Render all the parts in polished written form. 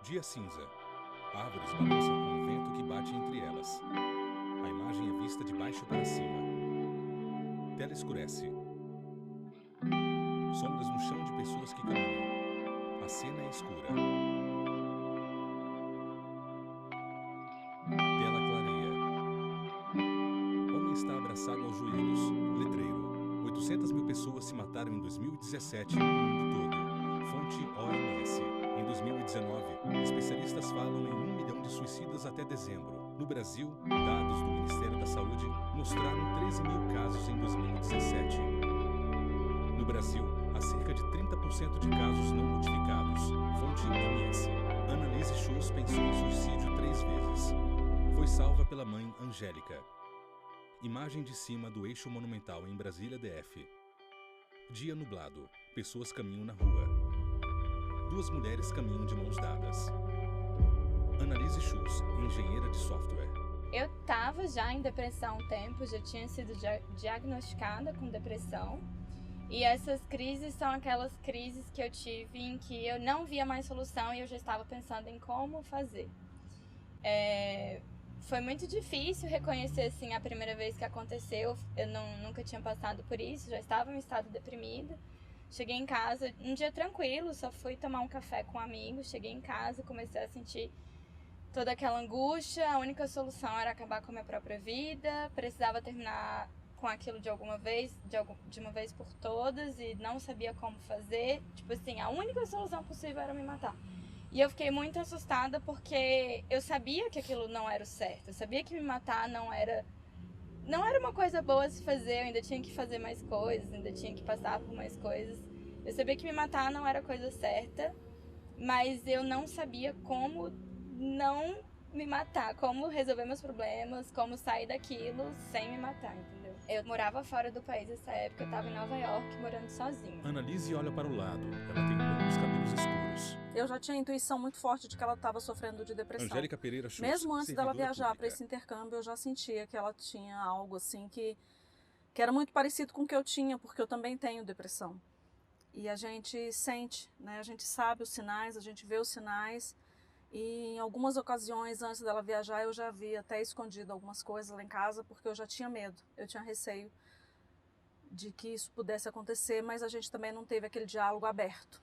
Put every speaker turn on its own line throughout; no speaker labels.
Dia cinza. Árvores balançam com o vento que bate entre elas. A imagem é vista de baixo para cima. Tela escurece. Sombras no chão de pessoas que caminham. A cena é escura. Tela clareia. Homem está abraçado aos joelhos. Letreiro. 800 mil pessoas se mataram em 2017 no mundo todo. Fonte OMS. Em 2019, especialistas falam em 1 milhão de suicidas até dezembro. No Brasil, dados do Ministério da Saúde mostraram 13 mil casos em 2017. No Brasil, há cerca de 30% de casos não notificados. Fonte OMS. Annalise Schulz pensou em suicídio 3 vezes. Foi salva pela mãe Angélica. Imagem de cima do eixo monumental em Brasília DF. Dia nublado. Pessoas caminham na rua. 2 mulheres caminham de mãos dadas. Annalise Schulz, engenheira de software.
Eu estava já em depressão há um tempo, já tinha sido diagnosticada com depressão. E essas crises são aquelas crises que eu tive em que eu não via mais solução e eu já estava pensando em como fazer. Foi muito difícil reconhecer assim a primeira vez que aconteceu. Eu nunca tinha passado por isso, já estava em um estado deprimido. Cheguei em casa, um dia tranquilo, só fui tomar um café com um amigo. Cheguei em casa, comecei a sentir toda aquela angústia. A única solução era acabar com a minha própria vida. Precisava terminar com aquilo de uma vez por todas e não sabia como fazer. Tipo assim, a única solução possível era me matar. E eu fiquei muito assustada porque eu sabia que aquilo não era o certo. Eu sabia que me matar não era uma coisa boa a se fazer, eu ainda tinha que fazer mais coisas, ainda tinha que passar por mais coisas. Eu sabia que me matar não era a coisa certa, mas eu não sabia como não me matar, como resolver meus problemas, como sair daquilo sem me matar, entendeu? Eu morava fora do país nessa época, eu estava em Nova York morando sozinha.
Annalise olha para o lado. Ela tem longos cabelos escuros.
Eu já tinha intuição muito forte de que ela estava sofrendo de depressão.
Angélica Pereira Schulz,
mesmo antes dela
servidora
viajar para
pública.
esse intercâmbio, eu já sentia que ela tinha algo assim que era muito parecido com o que eu tinha, porque eu também tenho depressão. E a gente sente, né? A gente sabe os sinais, a gente vê os sinais. E em algumas ocasiões, antes dela viajar, eu já havia até escondido algumas coisas lá em casa, porque eu já tinha medo, eu tinha receio de que isso pudesse acontecer, mas a gente também não teve aquele diálogo aberto.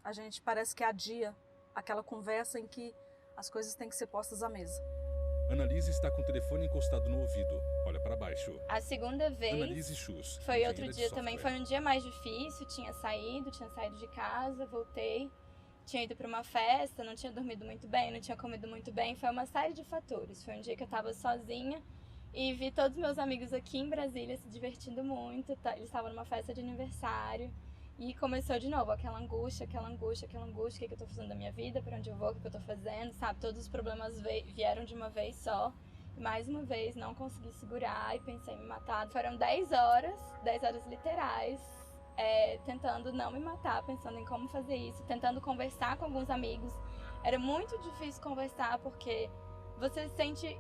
A gente parece que adia aquela conversa em que as coisas têm que ser postas à mesa.
Annalise está com o telefone encostado no ouvido. Olha para baixo.
A segunda vez
Annalise Schulz,
foi outro
engenheira de
dia também,
software.
foi um dia mais difícil, tinha saído de casa, voltei, tinha ido para uma festa, não tinha dormido muito bem, não tinha comido muito bem, foi uma série de fatores. Foi um dia que eu estava sozinha e vi todos meus amigos aqui em Brasília se divertindo muito, eles estavam numa festa de aniversário. E começou de novo aquela angústia, o que eu tô fazendo da minha vida, para onde eu vou, o que eu tô fazendo, sabe? Todos os problemas vieram de uma vez só. E mais uma vez não consegui segurar e pensei em me matar. Foram 10 horas literais, tentando não me matar, pensando em como fazer isso, tentando conversar com alguns amigos. Era muito difícil conversar porque você sente,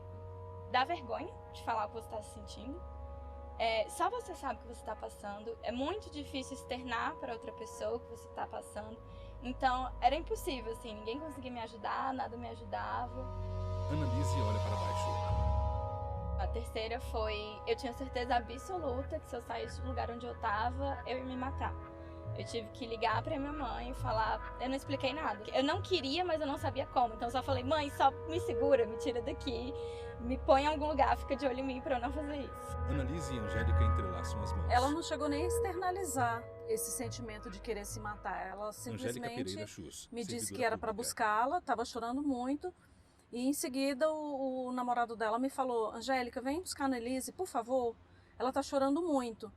dá vergonha de falar o que você está se sentindo. Só você sabe o que você está passando. É muito difícil externar para outra pessoa o que você está passando. Então, era impossível, assim. Ninguém conseguia me ajudar, nada me ajudava.
Annalise olha para baixo.
A terceira foi... Eu tinha certeza absoluta que se eu saísse do lugar onde eu estava, eu ia me matar. Eu tive que ligar pra minha mãe e falar... Eu não expliquei nada. Eu não queria, mas eu não sabia como. Então eu só falei, mãe, só me segura, me tira daqui. Me põe em algum lugar, fica de olho em mim pra eu não fazer isso.
Annalise e Angélica entrelaçam as mãos.
Ela não chegou nem a externalizar esse sentimento de querer se matar. Ela simplesmente
Schulz,
me disse
servidora
que era para
pública.
buscá-la, estava chorando muito. E em seguida o namorado dela me falou, Angélica, vem buscar a Annalise, por favor. Ela tá chorando muito.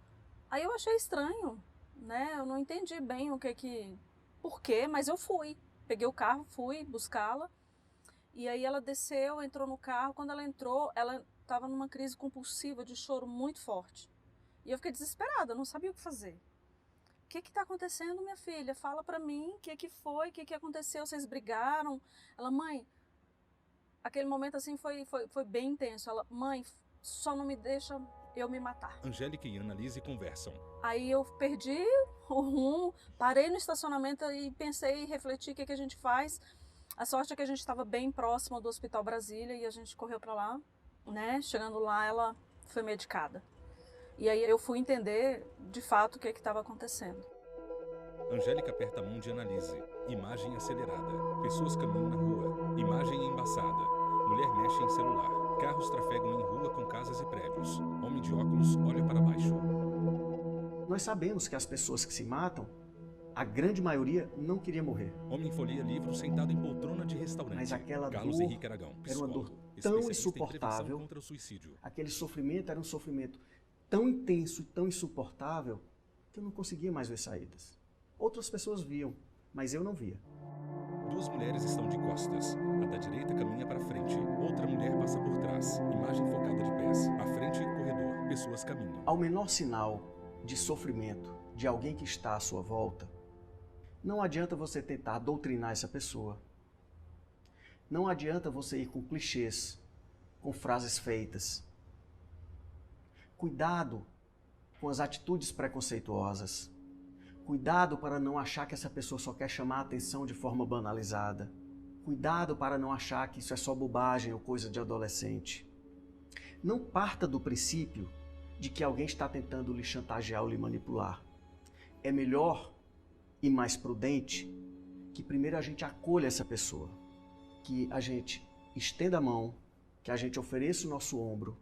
Aí eu achei estranho, né? Eu não entendi bem por quê, mas eu fui. Peguei o carro, fui buscá-la. E aí ela desceu, entrou no carro. Quando ela entrou, ela estava numa crise compulsiva de choro muito forte. E eu fiquei desesperada, não sabia o que fazer. O que está acontecendo, minha filha? Fala para mim, o que foi, o que aconteceu, vocês brigaram? Ela, mãe, aquele momento assim foi bem intenso. Ela, mãe, só não me deixa eu me matar.
Angélica e Annalise conversam.
Aí eu perdi o rumo, parei no estacionamento e pensei, refleti o que a gente faz. A sorte é que a gente estava bem próximo do Hospital Brasília e a gente correu para lá, né? Chegando lá, ela foi medicada. E aí eu fui entender, de fato, o que estava acontecendo.
Angélica aperta a mão de Annalise. Imagem acelerada. Pessoas caminham na rua. Imagem embaçada. Mulher mexe em celular. Carros trafegam em rua com casas e prédios. Homem de óculos olha para baixo.
Nós sabemos que as pessoas que se matam, a grande maioria não queria morrer.
Homem folheia livro sentado em poltrona de restaurante.
Mas aquela
Carlos
dor
Henrique Aragão,
era uma dor
psicólogo,
tão
especialista em
insuportável.
prevenção contra o suicídio.
Aquele sofrimento era um sofrimento tão intenso, tão insuportável, que eu não conseguia mais ver saídas. Outras pessoas viam, mas eu não via.
Duas mulheres estão de costas. A da direita caminha para frente. Outra mulher passa por trás. Imagem focada de pés. À frente, corredor. Pessoas caminham.
Ao menor sinal de sofrimento de alguém que está à sua volta, não adianta você tentar doutrinar essa pessoa. Não adianta você ir com clichês, com frases feitas. Cuidado com as atitudes preconceituosas. Cuidado para não achar que essa pessoa só quer chamar a atenção de forma banalizada. Cuidado para não achar que isso é só bobagem ou coisa de adolescente. Não parta do princípio de que alguém está tentando lhe chantagear ou lhe manipular. É melhor e mais prudente que primeiro a gente acolha essa pessoa, que a gente estenda a mão, que a gente ofereça o nosso ombro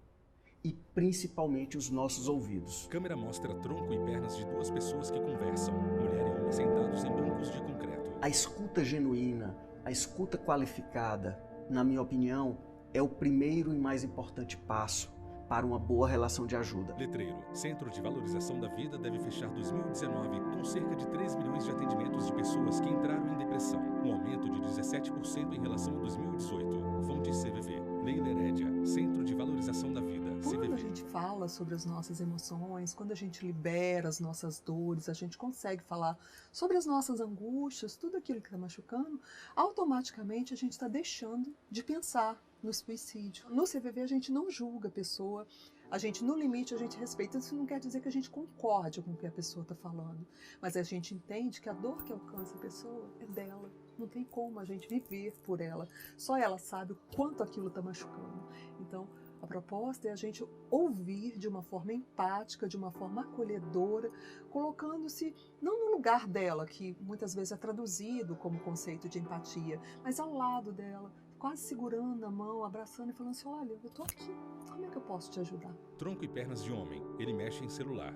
e principalmente os nossos ouvidos.
Câmera mostra tronco e pernas de duas pessoas que conversam. Mulher e homem sentados em bancos de concreto.
A escuta genuína, a escuta qualificada, na minha opinião, é o primeiro e mais importante passo para uma boa relação de ajuda.
Letreiro. Centro de Valorização da Vida deve fechar 2019 com cerca de 3 milhões de atendimentos de pessoas que entraram em depressão, um aumento de 17% em relação a 2018. Fonte CVV. Leila Herédia. Centro de Valorização da Vida.
Quando a gente fala sobre as nossas emoções, quando a gente libera as nossas dores, a gente consegue falar sobre as nossas angústias, tudo aquilo que está machucando, automaticamente a gente está deixando de pensar no suicídio. No CVV a gente não julga a pessoa, a gente no limite a gente respeita. Isso não quer dizer que a gente concorde com o que a pessoa está falando, mas a gente entende que a dor que alcança a pessoa é dela. Não tem como a gente viver por ela. Só ela sabe o quanto aquilo está machucando. Então, a proposta é a gente ouvir de uma forma empática, de uma forma acolhedora, colocando-se não no lugar dela, que muitas vezes é traduzido como conceito de empatia, mas ao lado dela, quase segurando a mão, abraçando e falando assim: olha, eu estou aqui, como é que eu posso te ajudar?
Tronco e pernas de homem. Ele mexe em celular.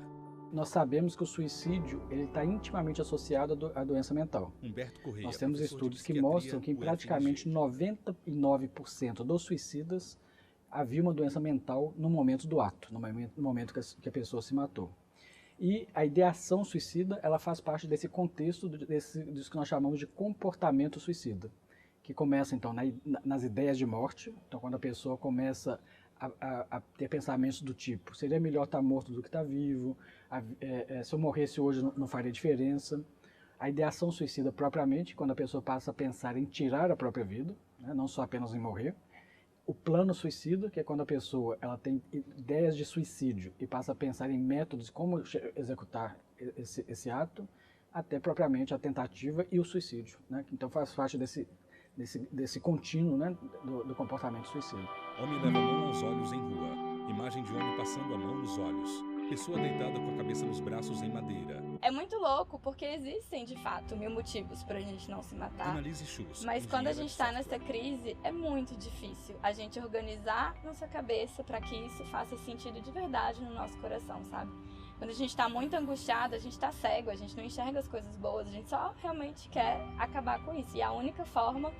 Nós sabemos que o suicídio está intimamente associado à doença mental.
Humberto Correia.
Nós temos estudos que mostram que em praticamente 99% dos suicidas havia uma doença mental no momento do ato, no momento que a pessoa se matou. E a ideação suicida, ela faz parte desse contexto, disso que nós chamamos de comportamento suicida, que começa então nas ideias de morte. Então, quando a pessoa começa a ter pensamentos do tipo: seria melhor estar morto do que estar vivo, se eu morresse hoje não faria diferença. A ideação suicida propriamente, quando a pessoa passa a pensar em tirar a própria vida, né, não só apenas em morrer. O plano suicida, que é quando a pessoa ela tem ideias de suicídio e passa a pensar em métodos de como executar esse ato, até propriamente a tentativa e o suicídio, né? Então faz parte desse contínuo, né, do comportamento suicida.
Homem leva a mão aos olhos em rua. Imagem de homem passando a mão nos olhos. Pessoa deitada com a cabeça nos braços em madeira.
É muito louco, porque existem, de fato, 1000 motivos pra gente não se matar.
Annalise Schuss.
Mas quando a gente tá nessa crise, é muito difícil a gente organizar nossa cabeça pra que isso faça sentido de verdade no nosso coração, sabe? Quando a gente tá muito angustiado, a gente tá cego, a gente não enxerga as coisas boas, a gente só realmente quer acabar com isso. E a única forma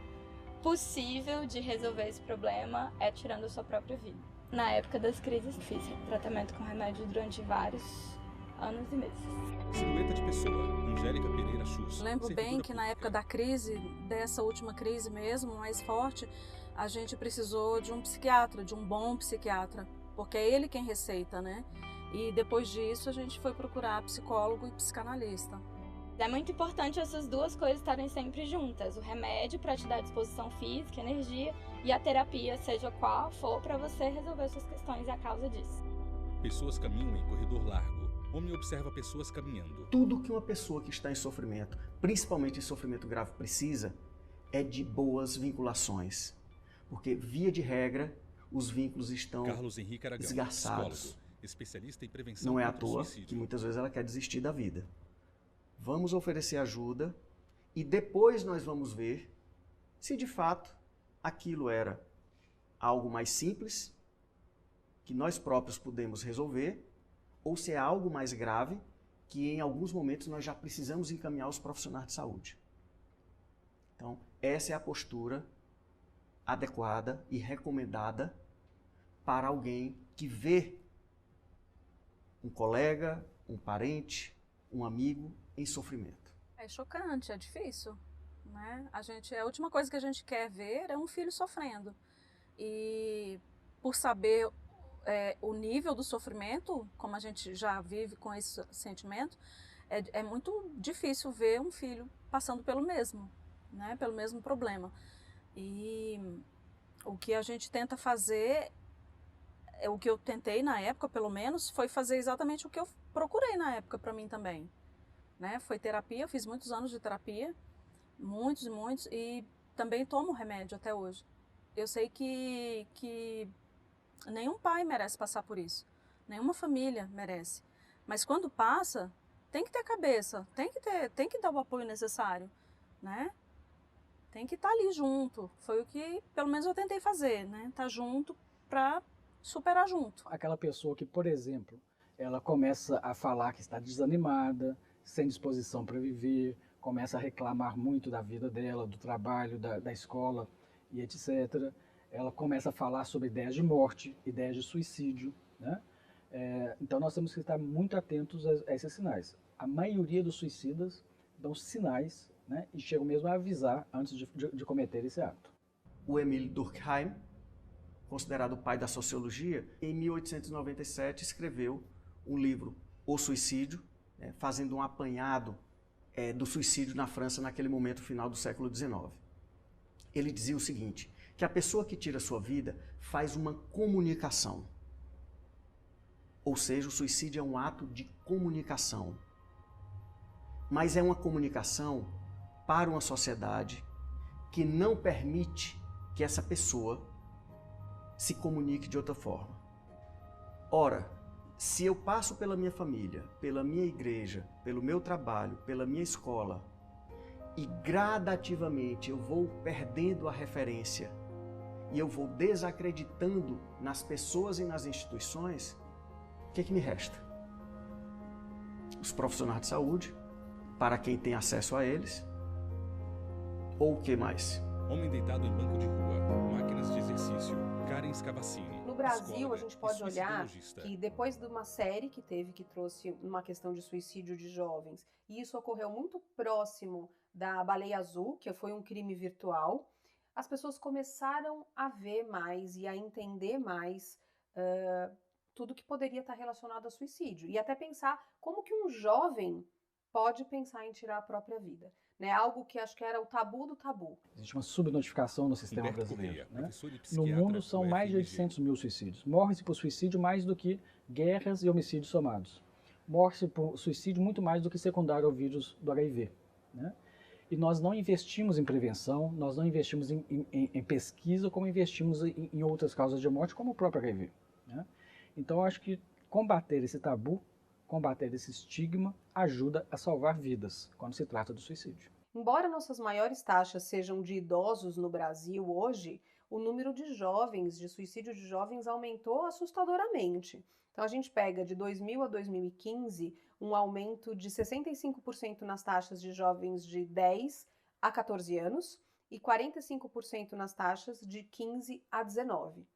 possível de resolver esse problema é tirando a sua própria vida. Na época das crises, fiz tratamento com remédio durante vários anos e meses.
Silhueta de pessoa. Angélica Pereira Schuss.
Lembro bem que na época da crise, dessa última crise mesmo, mais forte, a gente precisou de um psiquiatra, de um bom psiquiatra, porque é ele quem receita, né? E depois disso a gente foi procurar psicólogo e psicanalista.
É muito importante essas duas coisas estarem sempre juntas. O remédio para te dar disposição física, energia, e a terapia, seja qual for, para você resolver suas questões e a causa disso.
Pessoas caminham em corredor largo. Homem observa pessoas caminhando.
Tudo que uma pessoa que está em sofrimento, principalmente em sofrimento grave, precisa é de boas vinculações. Porque, via de regra, os vínculos estão
Carlos Henrique Aragão,
esgarçados.
psicólogo, especialista em prevenção
Não é à
contra o
toa
suicídio.
que muitas vezes ela quer desistir da vida. Vamos oferecer ajuda e depois nós vamos ver se de fato aquilo era algo mais simples, que nós próprios podemos resolver, ou se é algo mais grave, que em alguns momentos nós já precisamos encaminhar os profissionais de saúde. Então, essa é a postura adequada e recomendada para alguém que vê um colega, um parente, um amigo em sofrimento.
É chocante, é difícil, né? A última coisa que a gente quer ver é um filho sofrendo. E por saber o nível do sofrimento, como a gente já vive com esse sentimento, é muito difícil ver um filho passando pelo mesmo, né? Pelo mesmo problema. E o que a gente tenta fazer, o que eu tentei na época, pelo menos, foi fazer exatamente o que eu procurei na época para mim também. Né? Foi terapia, eu fiz muitos anos de terapia, muitos e muitos, e também tomo remédio até hoje. Eu sei que nenhum pai merece passar por isso, nenhuma família merece. Mas quando passa, tem que ter cabeça, tem que dar o apoio necessário, né? Tem que estar ali junto. Foi o que, pelo menos, eu tentei fazer, né? Estar junto para superar junto.
Aquela pessoa que, por exemplo, ela começa a falar que está desanimada, sem disposição para viver, começa a reclamar muito da vida dela, do trabalho, da escola e etc. Ela começa a falar sobre ideias de morte, ideias de suicídio, né? Então nós temos que estar muito atentos a esses sinais. A maioria dos suicidas dão sinais, né, e chegam mesmo a avisar antes de cometer esse ato.
O Emile Durkheim, considerado o pai da sociologia, em 1897 escreveu um livro, O Suicídio, fazendo um apanhado do suicídio na França naquele momento final do século XIX. Ele dizia o seguinte, que a pessoa que tira sua vida faz uma comunicação. Ou seja, o suicídio é um ato de comunicação. Mas é uma comunicação para uma sociedade que não permite que essa pessoa se comunique de outra forma. Ora, se eu passo pela minha família, pela minha igreja, pelo meu trabalho, pela minha escola, e gradativamente eu vou perdendo a referência e eu vou desacreditando nas pessoas e nas instituições, o que me resta? Os profissionais de saúde, para quem tem acesso a eles, ou o que mais?
Homem deitado em banco de rua, máquinas de exercício, Karen Scavacini.
No Brasil,
psicóloga
a gente pode
e
olhar
suicidologista.
que depois de uma série que trouxe uma questão de suicídio de jovens, e isso ocorreu muito próximo da Baleia Azul, que foi um crime virtual, as pessoas começaram a ver mais e a entender mais tudo que poderia estar relacionado a suicídio. E até pensar como que um jovem pode pensar em tirar a própria vida. Né? Algo que acho que era o tabu do tabu.
Existe uma subnotificação no sistema
Humberto
brasileiro.
Correia,
Né?
professor e
No
psiquiatra
mundo são
do
mais de
FMG.
800 mil suicídios. Morre-se por suicídio mais do que guerras e homicídios somados. Morre-se por suicídio muito mais do que secundário ao vírus do HIV. Né? E nós não investimos em prevenção, nós não investimos em pesquisa como investimos em outras causas de morte, como o próprio HIV. Né? Então, eu acho que combater esse tabu, combater esse estigma, ajuda a salvar vidas quando se trata do suicídio.
Embora nossas maiores taxas sejam de idosos no Brasil hoje, o número de jovens, de suicídio de jovens, aumentou assustadoramente. Então, a gente pega de 2000 a 2015 um aumento de 65% nas taxas de jovens de 10 a 14 anos e 45% nas taxas de 15 a 19.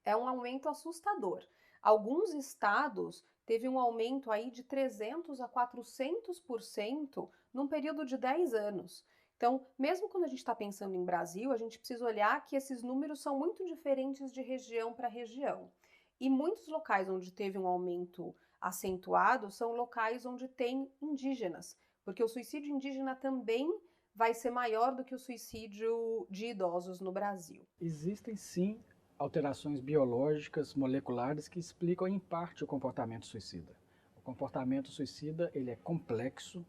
É um aumento assustador. Alguns estados teve um aumento aí de 300 a 400% num período de 10 anos. Então, mesmo quando a gente está pensando em Brasil, a gente precisa olhar que esses números são muito diferentes de região para região. E muitos locais onde teve um aumento acentuado são locais onde tem indígenas, porque o suicídio indígena também vai ser maior do que o suicídio de idosos no Brasil.
Existem sim alterações biológicas, moleculares, que explicam em parte o comportamento suicida. O comportamento suicida ele é complexo,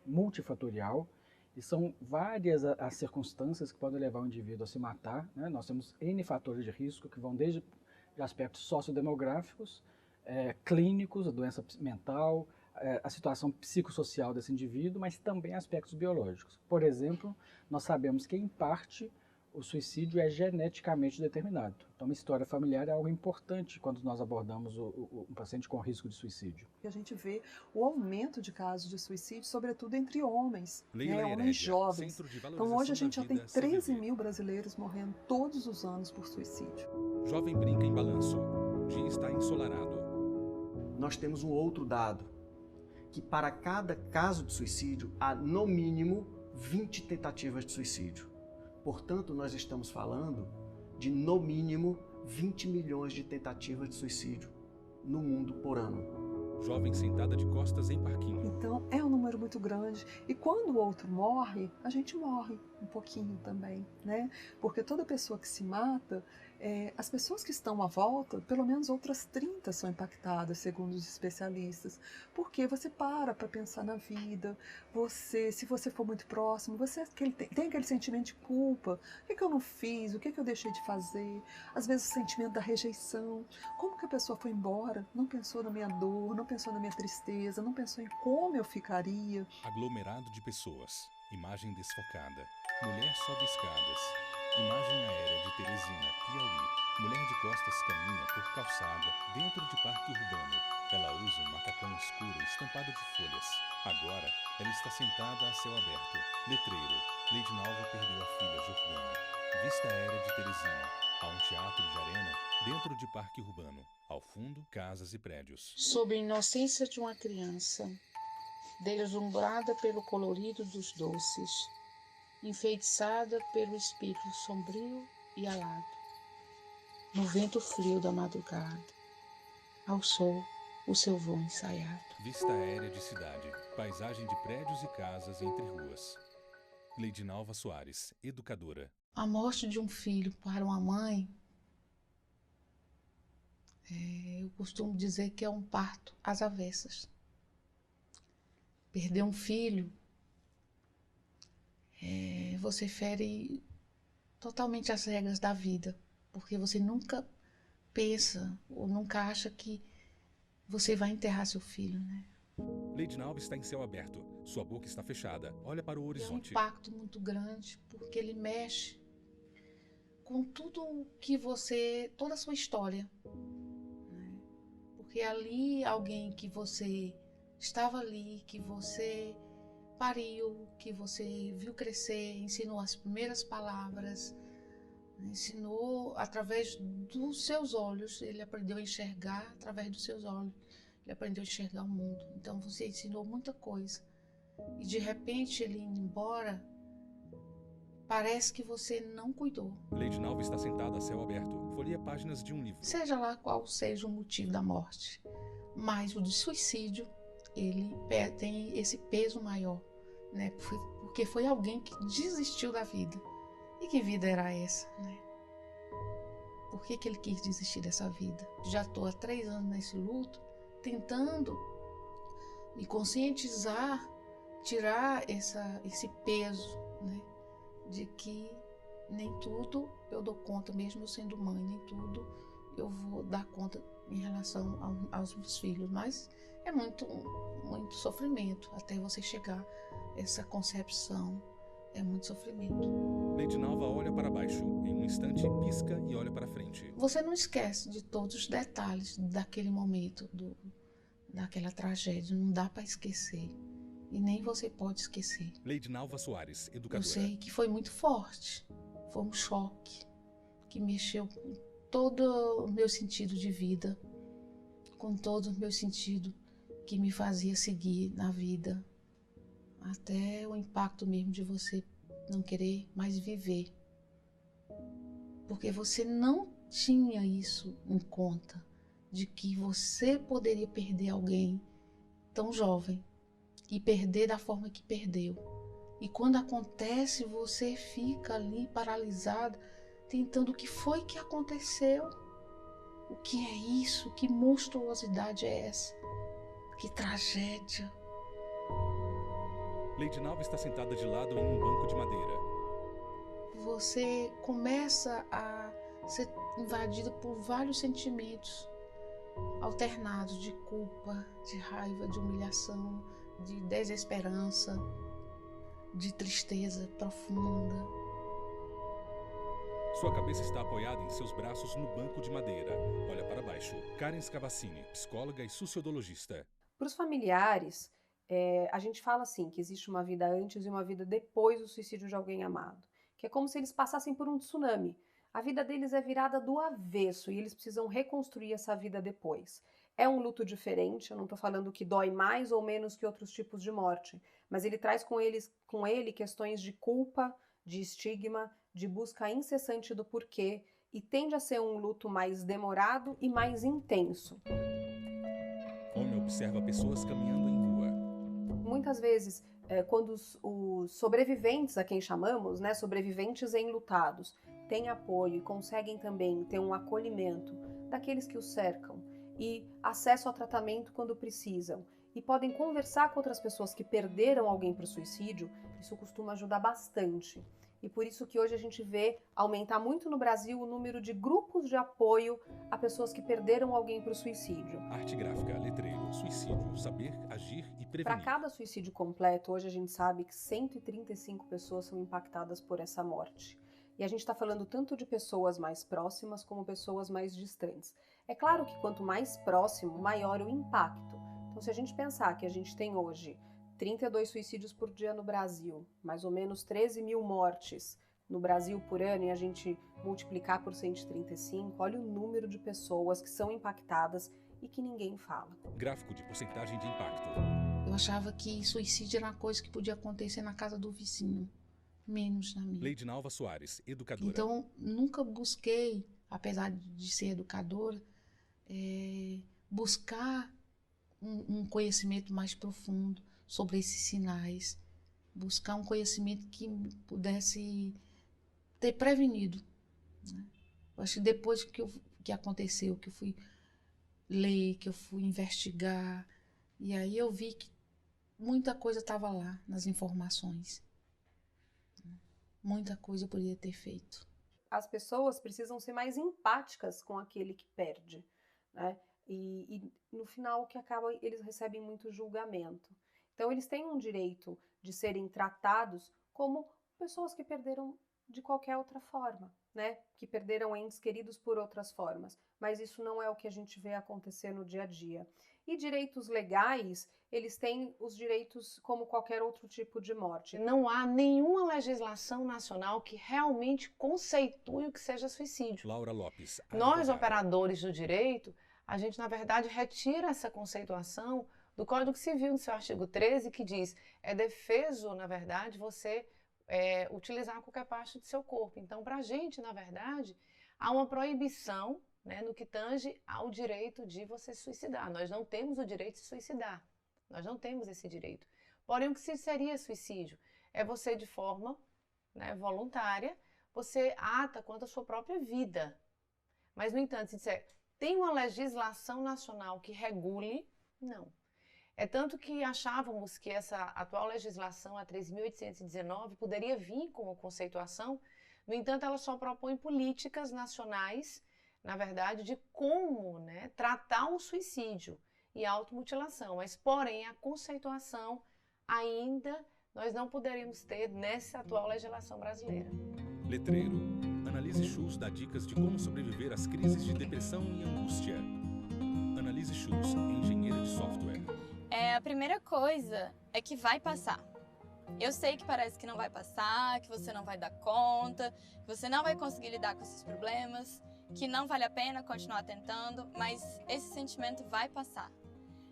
multifatorial, E são várias as circunstâncias que podem levar o indivíduo a se matar, né? Nós temos N fatores de risco que vão desde aspectos sociodemográficos, clínicos, a doença mental, a situação psicossocial desse indivíduo, mas também aspectos biológicos. Por exemplo, nós sabemos que, em parte, o suicídio é geneticamente determinado. Então, uma história familiar é algo importante quando nós abordamos um paciente com risco de suicídio.
A gente vê o aumento de casos de suicídio, sobretudo entre homens,
Leila
homens
Herédia,
jovens.
Centro de
Então,
Valorização
hoje a gente
da
já tem
Vida,
13
CVV.
mil brasileiros morrendo todos os anos por suicídio.
Jovem brinca em balanço. Dia está ensolarado.
Nós temos um outro dado, que para cada caso de suicídio há no mínimo 20 tentativas de suicídio. Portanto, nós estamos falando de no mínimo 20 milhões de tentativas de suicídio no mundo por ano.
Jovem sentada de costas em parquinho.
Então, é um número muito grande. E quando o outro morre, a gente morre um pouquinho também, né? Porque toda pessoa que se mata, as pessoas que estão à volta, pelo menos outras 30 são impactadas, segundo os especialistas. Porque você para pensar na vida, se você for muito próximo, você tem aquele sentimento de culpa. O que eu não fiz? O que eu deixei de fazer? Às vezes o sentimento da rejeição. Como que a pessoa foi embora? Não pensou na minha dor, não pensou na minha tristeza, não pensou em como eu ficaria.
Aglomerado de pessoas. Imagem desfocada. Mulher sobe escadas. Imagem aérea de Teresina, Piauí. Mulher de costas caminha por calçada dentro de parque urbano. Ela usa um macacão escuro estampado de folhas. Agora, ela está sentada a céu aberto. Letreiro. Leidinalva perdeu a filha Jordana. Vista aérea de Teresina. Há um teatro de arena dentro de parque urbano. Ao fundo, casas e prédios.
Sob a inocência de uma criança, deslumbrada pelo colorido dos doces, enfeitiçada pelo espírito sombrio e alado, no vento frio da madrugada, ao sol, o seu voo ensaiado.
Vista aérea de cidade. Paisagem de prédios e casas entre ruas. Leidinalva Soares, educadora.
A morte de um filho para uma mãe, eu costumo dizer que é um parto às avessas. Perder um filho, você fere totalmente as regras da vida, porque você nunca pensa ou nunca acha que você vai enterrar seu filho, né?
Leidinalva está em céu aberto. Sua boca está fechada. Olha para o
É um
horizonte.
impacto muito grande, porque ele mexe com tudo que você, toda a sua história, né? Porque ali alguém que você estava ali, que você pariu, que você viu crescer, ensinou as primeiras palavras, ensinou através dos seus olhos, ele aprendeu a enxergar através dos seus olhos, ele aprendeu a enxergar o mundo. Então você ensinou muita coisa. E de repente ele indo embora, parece que você não cuidou.
Leidinalva está sentada a céu aberto. Folheia páginas de um livro.
Seja lá qual seja o motivo da morte, mas o de suicídio, ele tem esse peso maior, né? Porque foi alguém que desistiu da vida. E que vida era essa, né? Por que ele quis desistir dessa vida? Já estou há 3 anos nesse luto, tentando me conscientizar, tirar esse peso, né? De que nem tudo eu dou conta, mesmo eu sendo mãe, nem tudo eu vou dar conta em relação aos meus filhos, mas é muito sofrimento até você chegar a essa concepção, é muito sofrimento.
Leidinalva olha para baixo. Em um instante, pisca e olha para frente.
Você não esquece de todos os detalhes daquele momento, daquela tragédia, não dá para esquecer. E nem você pode esquecer.
Leidinalva Soares, educadora.
Eu sei que foi muito forte. Foi um choque que mexeu com todo o meu sentido de vida, com todo o meu sentido que me fazia seguir na vida. Até o impacto mesmo de você não querer mais viver. Porque você não tinha isso em conta, de que você poderia perder alguém tão jovem. E perder da forma que perdeu. E quando acontece, você fica ali paralisado, tentando o que foi que aconteceu. O que é isso? Que monstruosidade é essa? Que tragédia.
Leidinalva está sentada de lado em um banco de madeira.
Você começa a ser invadido por vários sentimentos alternados de culpa, de raiva, de humilhação, de desesperança, de tristeza profunda.
Sua cabeça está apoiada em seus braços no banco de madeira. Olha para baixo. Karen Scavassini, psicóloga e sociologista.
Para os familiares, a gente fala assim, que existe uma vida antes e uma vida depois do suicídio de alguém amado. Que é como se eles passassem por um tsunami. A vida deles é virada do avesso e eles precisam reconstruir essa vida depois. É um luto diferente, eu não estou falando que dói mais ou menos que outros tipos de morte, mas ele traz com ele questões de culpa, de estigma, de busca incessante do porquê, e tende a ser um luto mais demorado e mais intenso.
Homem observa pessoas caminhando em rua.
Muitas vezes, quando os sobreviventes, a quem chamamos, né, sobreviventes enlutados, têm apoio e conseguem também ter um acolhimento daqueles que os cercam e acesso ao tratamento quando precisam, e podem conversar com outras pessoas que perderam alguém para o suicídio, isso costuma ajudar bastante. E por isso que hoje a gente vê aumentar muito no Brasil o número de grupos de apoio a pessoas que perderam alguém para o suicídio.
Arte gráfica, letreiro, suicídio, saber, agir e prevenir.
Para cada suicídio completo, hoje a gente sabe que 135 pessoas são impactadas por essa morte. E a gente está falando tanto de pessoas mais próximas como pessoas mais distantes. É claro que quanto mais próximo, maior o impacto. Então, se a gente pensar que a gente tem hoje 32 suicídios por dia no Brasil, mais ou menos 13 mil mortes no Brasil por ano, e a gente multiplicar por 135, olha o número de pessoas que são impactadas e que ninguém fala.
Gráfico de porcentagem de impacto.
Eu achava que suicídio era uma coisa que podia acontecer na casa do vizinho, menos na minha.
Leidinalva Soares, educadora.
Então, nunca busquei, apesar de ser educadora, buscar um conhecimento mais profundo sobre esses sinais, buscar um conhecimento que pudesse ter prevenido, né? Eu acho que depois que aconteceu, que eu fui ler, que eu fui investigar, e aí eu vi que muita coisa estava lá nas informações. Muita coisa eu poderia ter feito.
As pessoas precisam ser mais empáticas com aquele que perde, né? E no final o que acaba, eles recebem muito julgamento. Então eles têm um direito de serem tratados como pessoas que perderam de qualquer outra forma, né? Que perderam entes queridos por outras formas. Mas isso não é o que a gente vê acontecer no dia a dia. E direitos legais, eles têm os direitos como qualquer outro tipo de morte.
Não há nenhuma legislação nacional que realmente conceitue o que seja suicídio.
Laura Lopes.
Nós, operadores do direito, a gente, na verdade, retira essa conceituação do Código Civil, no seu artigo 13, que diz, é defeso, na verdade, você utilizar qualquer parte do seu corpo. Então, para a gente, na verdade, há uma proibição, né, no que tange ao direito de você se suicidar. Nós não temos o direito de se suicidar. Nós não temos esse direito. Porém, o que seria suicídio? É você, de forma, né, voluntária, você ata contra a sua própria vida. Mas, no entanto, se disser, tem uma legislação nacional que regule? Não. É tanto que achávamos que essa atual legislação, a 3.819, poderia vir como conceituação. No entanto, ela só propõe políticas nacionais, na verdade, de como, né, tratar o suicídio e a automutilação. Mas, porém, a conceituação ainda nós não poderíamos ter nessa atual legislação brasileira.
Letreiro. Annalise Schultz dá dicas de como sobreviver às crises de depressão e angústia. Annalise Schultz, engenheira de software.
A primeira coisa é que vai passar. Eu sei que parece que não vai passar, que você não vai dar conta, que você não vai conseguir lidar com esses problemas, que não vale a pena continuar tentando, mas esse sentimento vai passar.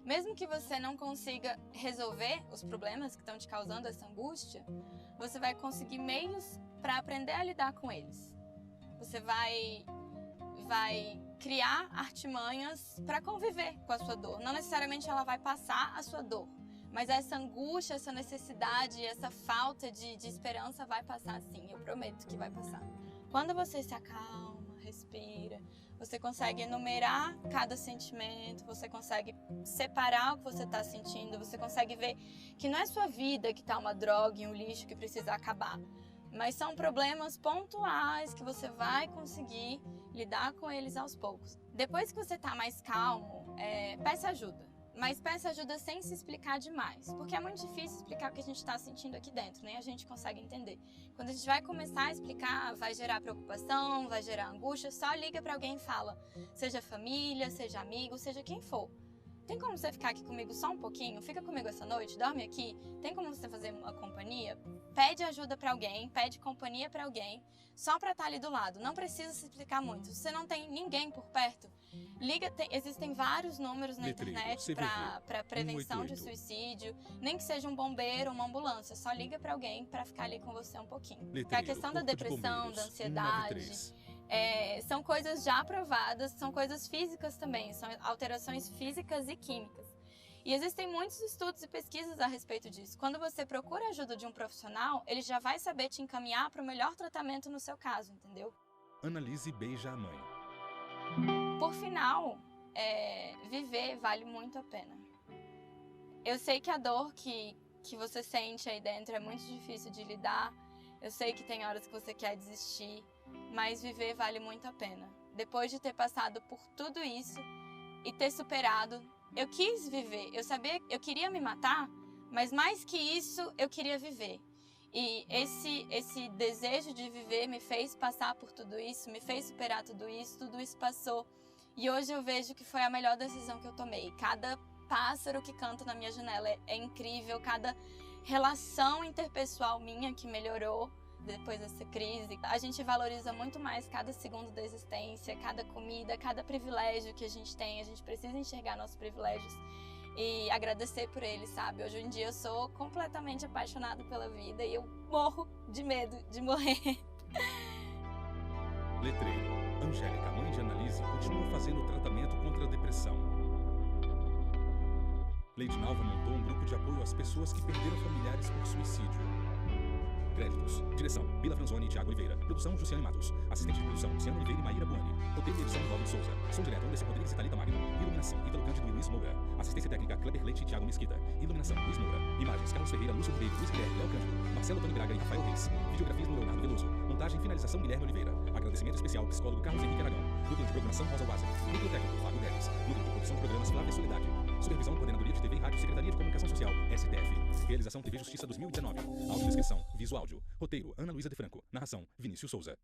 Mesmo que você não consiga resolver os problemas que estão te causando essa angústia, você vai conseguir meios para aprender a lidar com eles. Você vai criar artimanhas para conviver com a sua dor. Não necessariamente ela vai passar a sua dor, mas essa angústia, essa necessidade, essa falta de esperança vai passar sim, eu prometo que vai passar. Quando você se acalma, respira, você consegue enumerar cada sentimento, você consegue separar o que você está sentindo, você consegue ver que não é sua vida que está uma droga e um lixo que precisa acabar, mas são problemas pontuais que você vai conseguir lidar com eles aos poucos. Depois que você está mais calmo, peça ajuda. Mas peça ajuda sem se explicar demais, porque é muito difícil explicar o que a gente está sentindo aqui dentro, nem a gente consegue entender. Quando a gente vai começar a explicar, vai gerar preocupação, vai gerar angústia, só liga para alguém e fala, seja família, seja amigo, seja quem for. Tem como você ficar aqui comigo só um pouquinho? Fica comigo essa noite, dorme aqui? Tem como você fazer uma companhia? Pede ajuda para alguém, pede companhia para alguém, só para estar ali do lado. Não precisa se explicar muito. Se você não tem ninguém por perto, liga. Existem vários números na internet para prevenção de suicídio. Nem que seja um bombeiro, uma ambulância. Só liga para alguém para ficar ali com você um pouquinho. Porque a questão da depressão, da ansiedade... são coisas já provadas, são coisas físicas também, são alterações físicas e químicas. E existem muitos estudos e pesquisas a respeito disso. Quando você procura a ajuda de um profissional, ele já vai saber te encaminhar para o melhor tratamento no seu caso, entendeu?
Annalise beija a mãe.
Por final, viver vale muito a pena. Eu sei que a dor que você sente aí dentro é muito difícil de lidar. Eu sei que tem horas que você quer desistir, mas viver vale muito a pena. Depois de ter passado por tudo isso e ter superado, eu quis viver. Eu queria me matar, mas mais que isso, eu queria viver. E esse desejo de viver me fez passar por tudo isso, me fez superar tudo isso passou. E hoje eu vejo que foi a melhor decisão que eu tomei. Cada pássaro que canta na minha janela é incrível, cada relação interpessoal minha que melhorou depois dessa crise. A gente valoriza muito mais cada segundo da existência, cada comida, cada privilégio que a gente tem. A gente precisa enxergar nossos privilégios e agradecer por eles, sabe? Hoje em dia eu sou completamente apaixonada pela vida e eu morro de medo de morrer.
Letreiro. Angélica, mãe de Annalise, continua fazendo tratamento contra a depressão. Lady Nalva montou um grupo de apoio às pessoas que perderam familiares por suicídio. Créditos. Direção, Bila Franzoni e Thiago Oliveira. Produção, Jussiane Matos. Assistente de produção, Luciano Oliveira e Maíra Buani. Roteiro e edição, Robin Souza. Som direto, Anderson Rodrigues e Thalita Magno. Iluminação, Ítalo Cândido e Luiz Moura. Assistência técnica, Kleber Leite e Thiago Mesquita. Iluminação, Luiz Moura. Imagens, Carlos Ferreira, Lúcio Ribeiro, Luiz Guilherme, Léo Cândido, Marcelo Antônio Braga e Rafael Reis. Videografismo, Leonardo Veloso. Montagem e finalização, Guilherme Oliveira. Agradecimento especial, psicólogo Carlos Henrique Aragão. Núcleo de programação, Rosa Wazer. Núcleo técnico, Fábio Neves. Núcleo de produção de programas, Flávia Soledade. Supervisão, Coordenadoria de TV e Rádio, Secretaria de Comunicação Social, STF. Realização TV Justiça 2019. Audiodescrição, Visuáudio. Roteiro, Ana Luísa de Franco. Narração, Vinícius Souza.